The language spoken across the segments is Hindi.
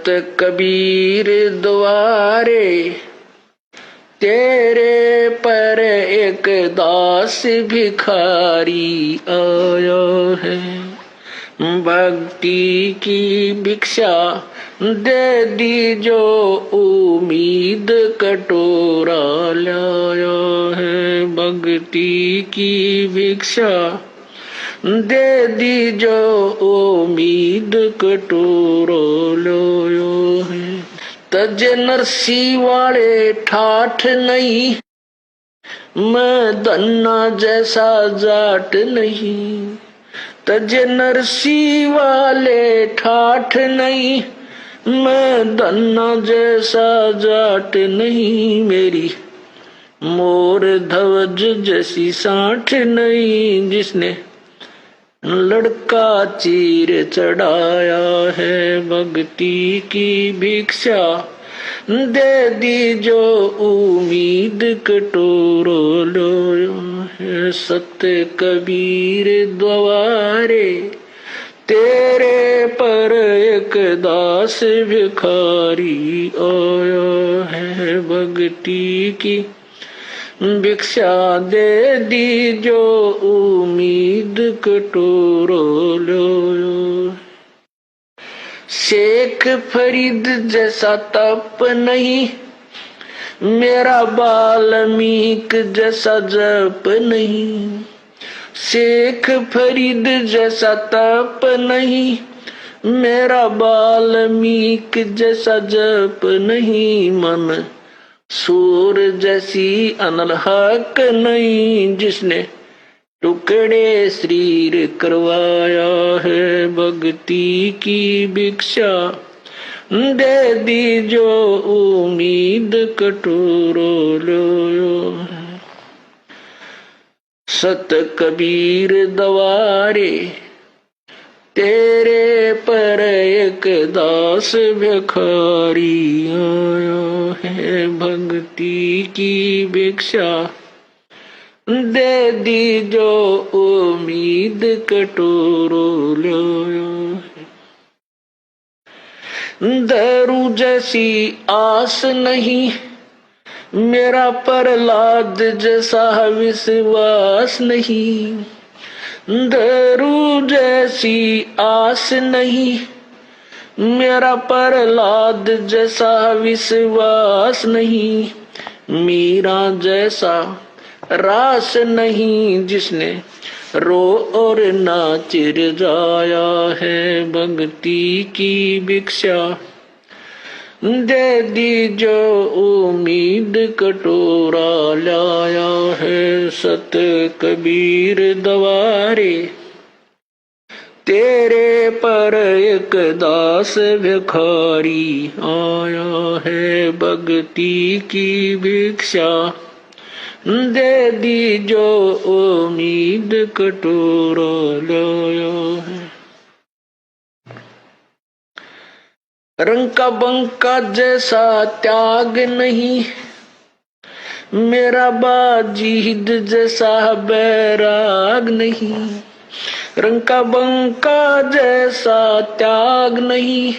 सत कबीर द्वारे तेरे पर एक दास भिखारी आया है। भक्ति की भिक्षा दे दी जो उम्मीद कटोरा लाया है। भक्ति की भिक्षा दे दी जो उम्मीद कटोरा लाया है। तज नरसी वाले ठाठ नहीं, मैं धन्ना जैसा जाट नहीं। तज नरसी वाले ठाठ नहीं, मैं धन्ना जैसा जाट नहीं। मेरी मोर ध्वज जैसी साठ नहीं, जिसने लड़का चीर चढ़ाया है। भक्ति की भिक्षा दे दी जो उम्मीद कटोरो लो है। सत्य कबीर द्वारे तेरे पर एक दास भिखारी आया है। भक्ति की भिक्षा दे दी जो उम्मीद कटोरो लो। शेख फरीद जैसा तप नहीं, मेरा वाल्मीक जैसा जप नहीं। शेख फरीद जैसा तप नहीं, मेरा वाल्मीक जैसा जप नहीं। मन सूर जैसी अनलहक नहीं, जिसने टुकड़े शरीर करवाया है। भक्ति की भिक्षा दे दी जो उम्मीद कटोरो लो। सत कबीर द्वारे तेरे पर एक दास भिखारी आया है। भक्ति की भिक्षा दे दी जो उम्मीद कटोरो लो। दारू जैसी आस नहीं, मेरा प्रहलाद जैसा विश्वास नहीं। दारू जैसी आस नहीं, मेरा प्रहलाद जैसा विश्वास नहीं। मीरा जैसा रास नहीं, जिसने रो और नाच जाया है। भक्ति की भिक्षा दे दी जो उम्मीद कटोरा लाया है। सत कबीर द्वारे तेरे पर एक दास भिखारी आया है। भक्ति की भिक्षा दे दी जो उम्मीद कटोरा लाया है। रंका बंका जैसा त्याग नहीं, मेरा बाजीद जैसा बैराग नहीं। रंका बंका जैसा त्याग नहीं,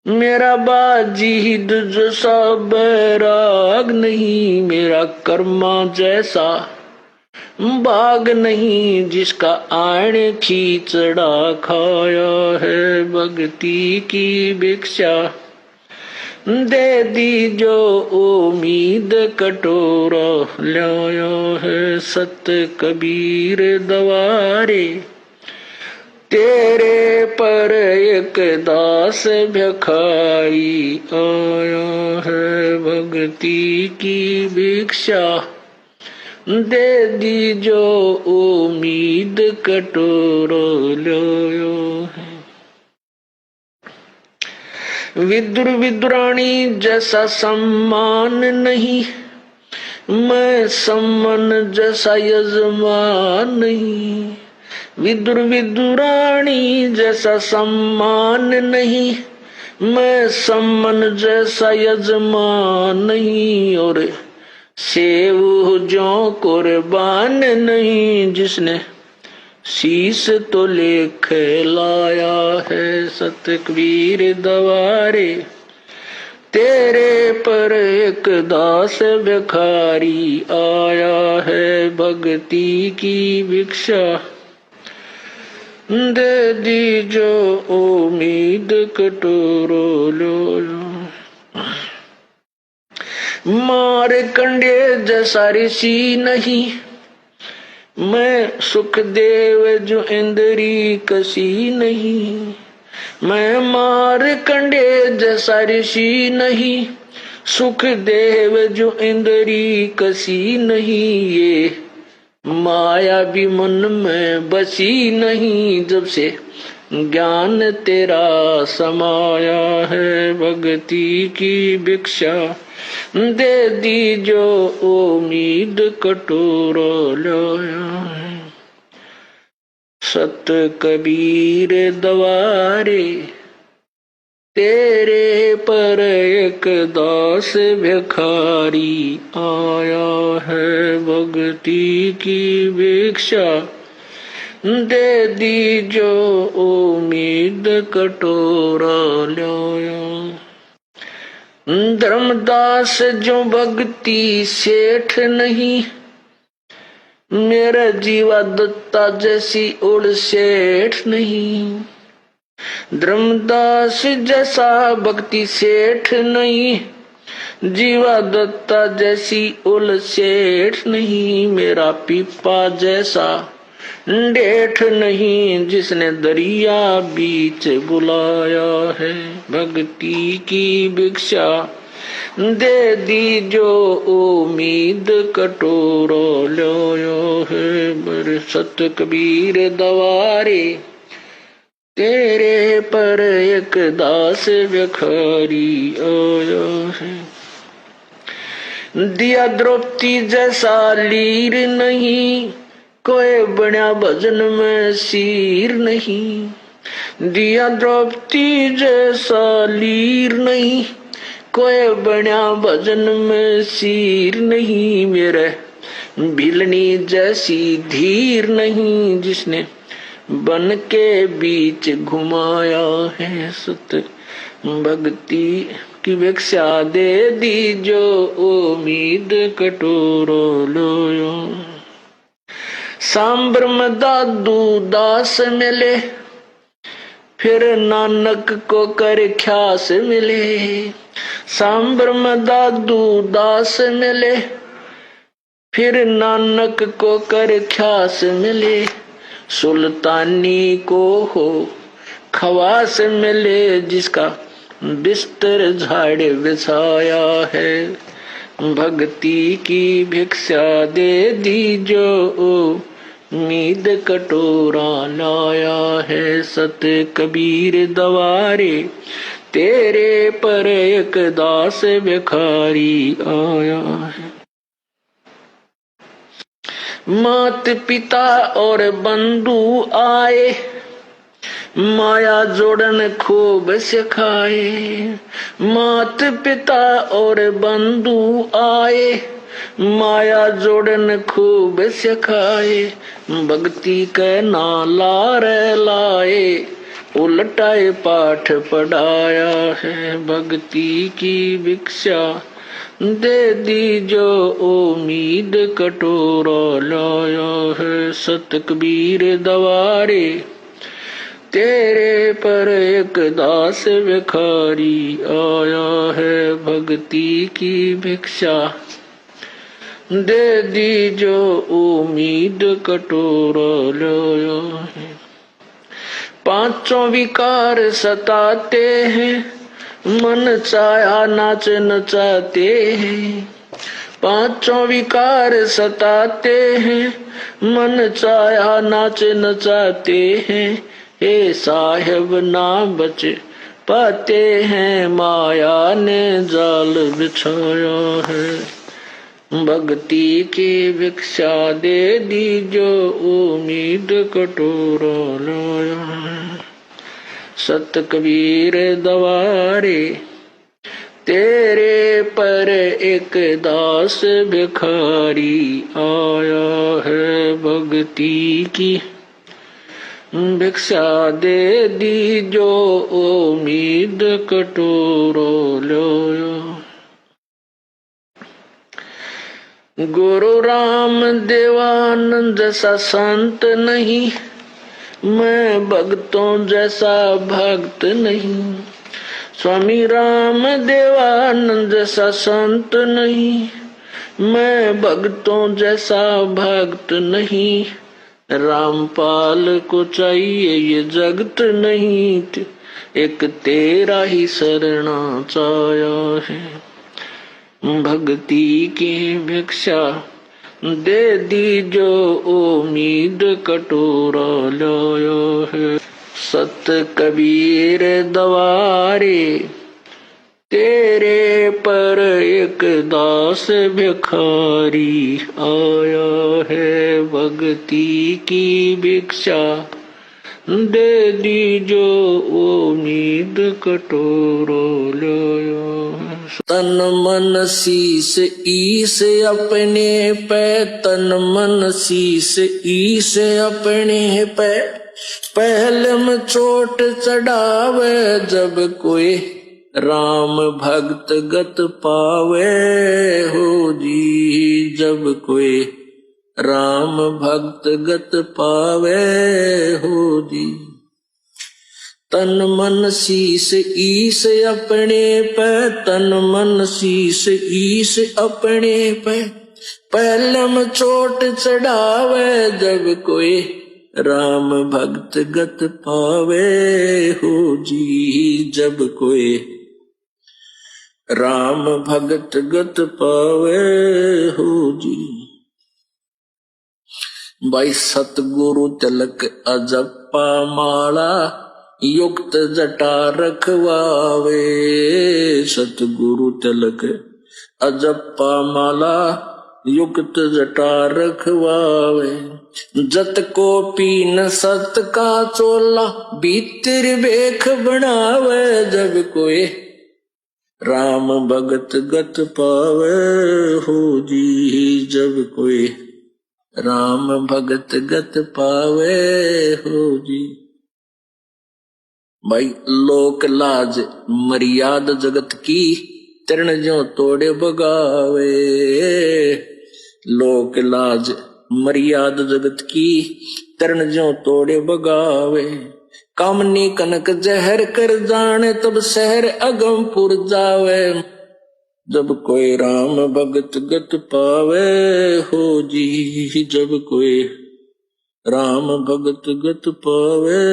मेरा बाजीद जैसा बैराग नहीं। मेरा कर्मा जैसा बाग नहीं, जिसका आण खींचड़ा खाया है। भक्ति की भिक्षा दे दी जो उम्मीद कटोरा लाया है। सत कबीर द्वारे तेरे पर एक दास भिखारी आया है। भक्ति की भिक्षा दे दी जो उम्मीद कटोरा लाया है। विदुर विदुरानी जैसा सम्मान नहीं, मैं सम्मान जैसा यजमान नहीं। विदुर विदुरानी जैसा सम्मान नहीं, मैं सम्मान जैसा यजमान नहीं। और सेव जो कुर्बान नहीं, जिसने शीश तो लेख लाया है सत कबीर दवारे। तेरे पर एक दास भिखारी आया है भक्ति की भिक्षा। दे दी जो उम्मीद कटोरो लो। मार कंडे जैसा ऋषि नहीं, मैं सुखदेव जो इंद्री कसी नहीं। मैं मार कंडे जैसा ऋषि नहीं, सुखदेव जो इंद्री कसी नहीं। ये माया भी मन में बसी नहीं, जब से ज्ञान तेरा समाया है भक्ति की भिक्षा। दे दी जो उम्मीद कटोरा लाया है। सत कबीर दवारे तेरे पर एक दास भिखारी आया है भक्ति की भिक्षा। दे दी जो उम्मीद कटोरा लाया। धर्मदास जो भक्ति सेठ नहीं, मेरा जीवा दत्ता जैसी उड़ सेठ नहीं। धर्मदास जैसा भक्ति सेठ नहीं, जीवा दत्ता जैसी उल सेठ नहीं। मेरा पीपा जैसा डेठ नहीं, जिसने दरिया बीच बुलाया है भक्ति की भिक्षा। दे दी जो उम्मीद कटोरा लाया है। बर सत कबीर दवारे तेरे पर एक दास भिखारी आया है। दिया द्रौपदी जैसा लीर नहीं, कोई बना भजन में सीर नहीं। दिया द्रौपदी जैसा लीर नहीं, कोई बना भजन में सीर नहीं। मेरे भिलनी जैसी धीर नहीं, जिसने बन के बीच घुमाया है सत भक्ति की भिक्षा। दे दी जो उम्मीद कटोरा लाया। सांब्रह्म दादू दास मिले, फिर नानक को कर ख्यास मिले। सांब्रह्म दादू दास मिले, फिर नानक को कर ख्यास मिले। सुल्तानी को हो खवास मिले, जिसका बिस्तर झाड़ बिछाया है भक्ति की भिक्षा। दे दी जो उम्मीद कटोरा लाया है सत कबीर दवारे। तेरे पर एक दास भिखारी आया है। मात पिता और बंधु आए, माया जोड़न खूब सिखाए। मात पिता और बंधु आए, माया जोड़न खूब सिखाए। भक्ति के नाला रे लाए, उलटाए पाठ पढ़ाया है भक्ति की भिक्षा। दे दी जो उम्मीद कटोरा लाया है सत कबीर दवारे। तेरे पर एक दास भिखारी आया है भक्ति की भिक्षा। दे दी जो उम्मीद कटोरा लाया है। पांचों विकार सताते हैं, मन चाहा नाच नचाते हैं। पांचों विकार सताते हैं, मन चाहा नाच नचाते हैं। हे साहेब ना बच पाते हैं, माया ने जाल बिछाया है भक्ति की भिक्षा। दे दी जो उम्मीद कटोरा लाया है सत कबीर दवारे। तेरे पर एक दास भिखारी आया है भक्ति की भिक्षा दे दी जो उम्मीद कटोरो लो। गुरु राम देवानंद जैसा संत नहीं, मैं भक्तों जैसा भक्त नहीं। स्वामी राम देवानंद जैसा संत नहीं, मैं भक्तों जैसा भक्त नहीं। रामपाल को चाहिए ये जगत नहीं, एक तेरा ही शरणा चाया है। भक्ति की भिक्षा दे दी जो उम्मीद कटोरा लाया है। सत कबीर दवारे तेरे पर एक दास भिखारी आया है। भक्ति की भिक्षा दे दी जो उम्मीद कटोरो लाया है। तन मन शीस ईस अपने पे, तन मन शीस ईस अपने पे। पहले में चोट चढ़ावे जब कोई राम भक्त गत पावे हो जी। जब कोई राम भक्त गत पावे हो जी। तन मन शीस ईस अपने पे, तन मन शीस ईस अपने पे। पहले में चोट चढ़ावे जब कोई राम भक्त गत पावे हो जी। जब कोई राम भक्त गत पावे हो जी। भाई सतगुरु तिलक अजप्पा माला, युक्त जटा रखवावे। सतगुरु तिलक अजप्पा माला, युक्त जटा रखवावे। जत को पीन सत का चोला, भीतर बेख बनावे जब कोई राम भगत गत पावे हो जी। जब कोई राम भगत गत पावे हो जी। भाई लोक लाज मर्याद जगत की, तरण जो तोड़े बगावे। लोक लाज मर्याद जगत की, तरण जो तोड़े बगावे। कामनी कनक जहर कर जाने, तब शहर अगमपुर जावे। जब कोई राम भगत गत पावे हो जी। जब कोई राम भगत गत पावे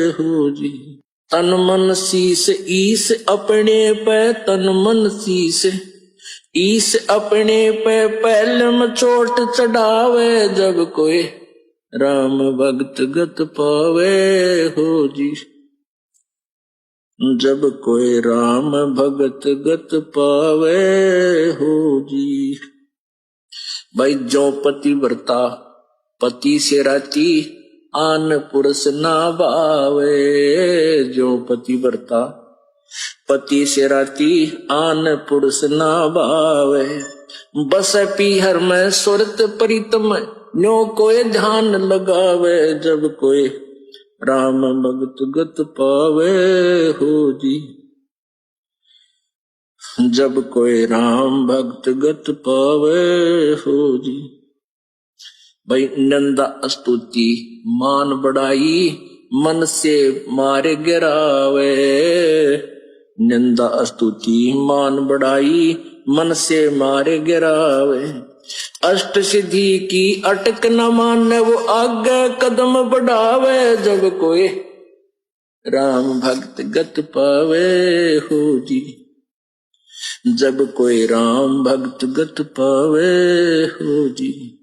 हो जी। तन मन शीस ईस अपने पे, तन मन शीस ईस अपने पे। पहले में चोट चढ़ावे जब कोई राम भक्त गत पावे हो जी। जब कोई राम भगत गत पावे हो जी। भाई जो पति व्रता पति से राती, आन पुरुष ना भावे। जो पति व्रता पति से राती, आन पुरुष ना भावे। बस पीहर में सुरत प्रीतम, न्यो कोई ध्यान लगावे। जब कोई राम भगत गत पावे हो जी। जब कोई राम भक्त गत पावे हो जी। भाई नंदा स्तुति मान बढ़ाई, मन से मारे गिरावे। निंदा स्तुति मान बढ़ाई, मन से मारे गिरावे। अष्ट सिद्धि की अटक न माने, वो आगे कदम बढ़ावे। जब कोई राम भक्त गत पावे हो जी। जब कोई राम भक्त गत पावे हो जी।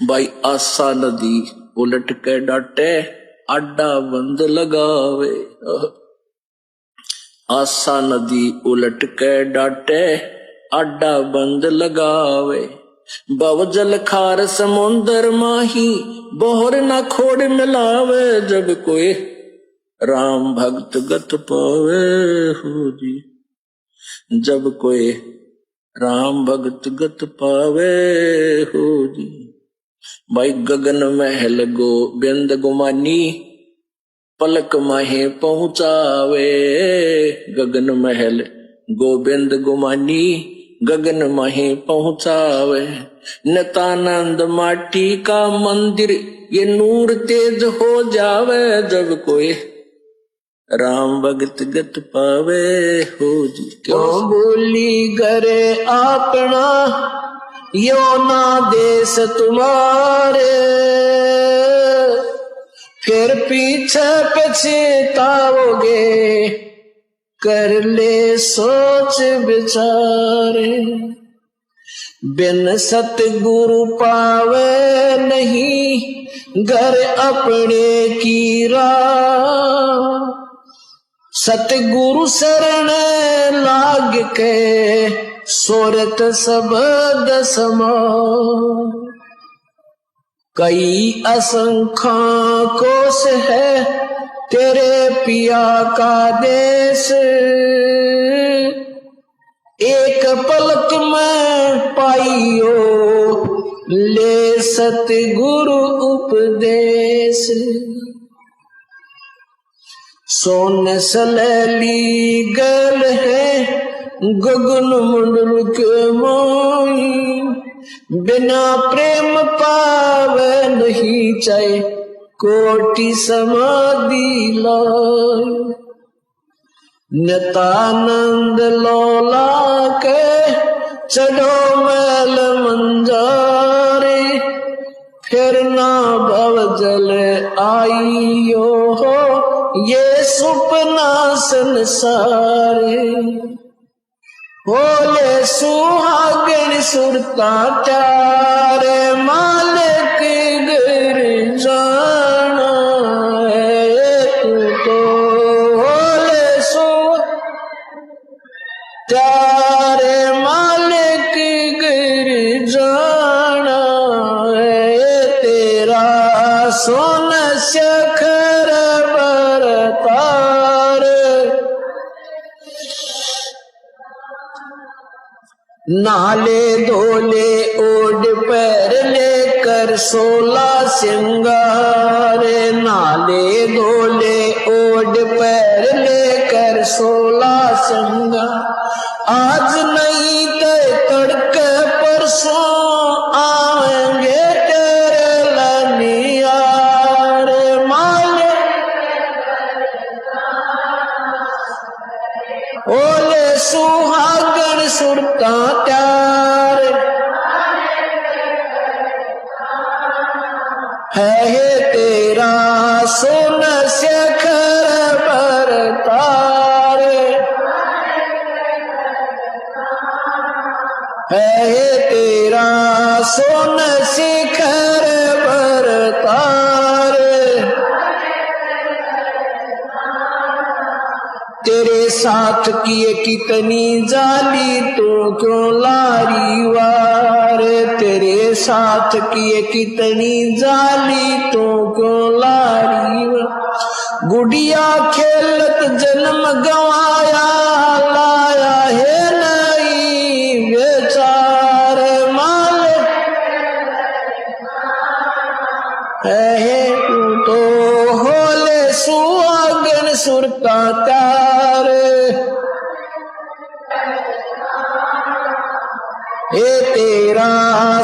भाई आशा नदी उलट के डाटे, अड्डा बंद लगावे। आशा नदी उलट के डाटे, अड्डा बंद लगावे। बवजल खार समुंदर माही, बोहर ना खोड़ मिलावे। जब कोई राम भक्त गत पावे हो जी। जब कोई राम भक्त गत पावे हो जी। भाई गगन महल गोबिंद गुमानी पलक माहे पहुंचावे। गगन महल गोबिंद गुमानी गगन माहे पहुंचावे। नित्यानंद माटी का मंदिर ये नूर तेज हो जावे। जब कोई राम भगत गत पावे हो जी। क्यों बोली करे अपना यो ना देश तुम्हारे, फिर पीछे पछताओगे कर ले सोच विचारे। बिन सतगुरु पावे नहीं घर अपने की राह। सतगुरु शरण लाग के सोरत सबद समान। कई असंख्य कोस है तेरे पिया का देश, एक पलक में पाइयो ले सतगुरु उपदेश। सोन सलैली गल है गगन मंडल के मोई। बिना प्रेम पावे नहीं चाहे कोटि समाधि लाए। नित्यानंद लौला के चढ़ो मैल मंजारे, फिर ना भव जल आइयो हो ये सुपना संसारे। बोले सुहागन सुरता चारे मालिक गिर जाना है तू तो। बोले सु चारे मालिक गिर जाना है तेरा सोन शखर बरतार। नाले धोले ओढ़ पैर लेकर 16 सिंगार। नाले धोले ओढ़ पैर लेकर 16 सिंगार। आज नहीं तो तड़के परसों आएंगे तेरे लनियार। माले ओले सुहागन सुरता त्यार है तेरा सोन शेखर बरतार। है तेरा सोन शिखर बरतार। तेरे साथ किए कितनी जाली तू क्यों लारी वार। तेरे साथ किए कितनी जाली तू क्यों लारी वार। गुड़िया खेलत जन्म गवाया लाया है नहीं बेचार। माल है तू तो होले सुहागन सुरता त्यार। हे तेरा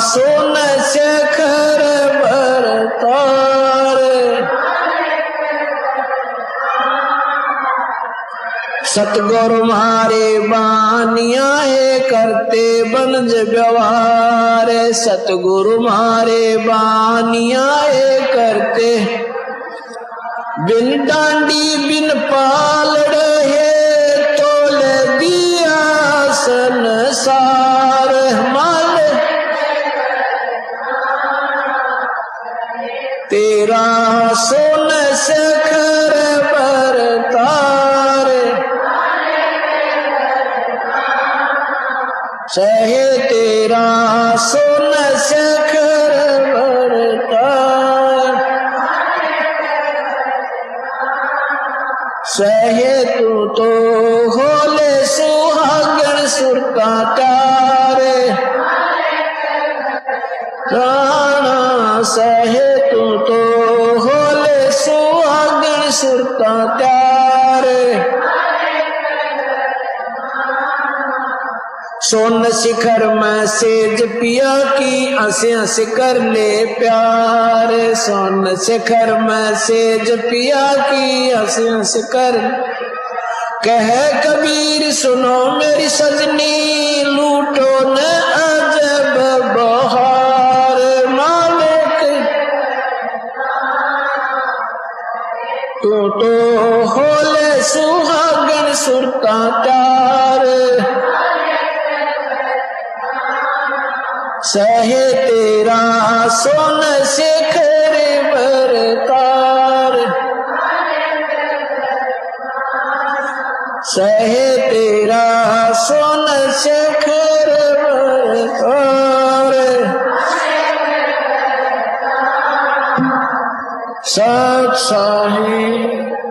सोन शेखर बरतार। सतगुरु मारे बानिया है करते बनज व्यवहार। सतगुरु मारे बानिया है करते बिन डांडी बिन पालड़ है तोल दिया संसार। माल तेरा सोन शेखर बरतार। सहे तेरा सोन शेखर बरतार। सहे तू तो होले सुहागन सुरता त्यार। राणा सोन शिखर में सेज पिया की हंस हंस कर ले प्यार। सोन शिखर में सेज पिया की हंस हंस कर। कह कबीर सुनो मेरी सजनी लूटो न अजब बहार। मालिक लूटो होले सुहागन सुरता प्यार। सहे तेरा सोन शिखर बरकार। सहे तेरा सोन शिखर बरकार। सत साहिब